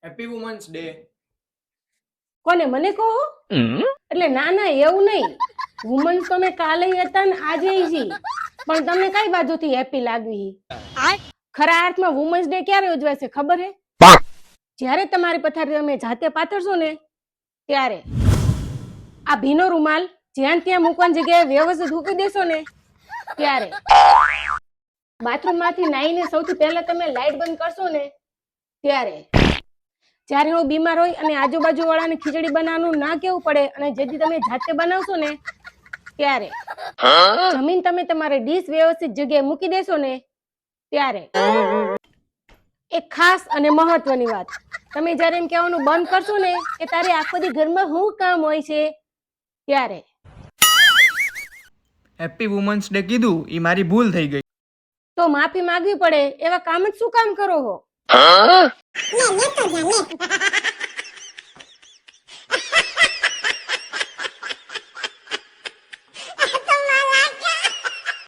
Happy women's day. કોને? મને કહો. એટલે ના ના એવું નહીં, વુમન્સ તો મેં કાલે હતા ને આજે છી, પણ તમને કઈ બાજુથી હેપી લાગવી? ખરા અર્થમાં વુમન્સ ડે ક્યારે ઉજવાશે ખબર હે? જ્યારે તમારી પથારી તમે જાતે પાથરશો ને ત્યારે. આ ભીનો રૂમાલ જ્યાં ત્યાં મૂકવાની જગ્યાએ વ્યવસ્થિત મૂકી દેશો ને ત્યારે. બાથરૂમ માંથી નાઈને સૌથી પહેલા તમે લાઈટ બંધ કરશો ને ત્યારે. જ્યારે હું બીમાર હોય અને આજુબાજુ વાળાને ખીચડી બનાવવાનું ના કેવું પડે અને જેથી તમે જાતે બનાવશો ને ત્યારે. જમીન તમે તમારી ડીશ વ્યવસ્થિત જગ્યાએ મૂકી દેશો ને ત્યારે. એક ખાસ અને મહત્વની વાત, તમે જ્યારે એમ કહેવાનું બંધ કરશો ને કે તારે આખો દી ઘરમાં શું કામ હોય છે ત્યારે. હેપી વુમન્સ ડે કીધું એ મારી ભૂલ થઈ ગઈ. તો માફી માંગવી પડે એવા કામ જ શું કામ કરો હો?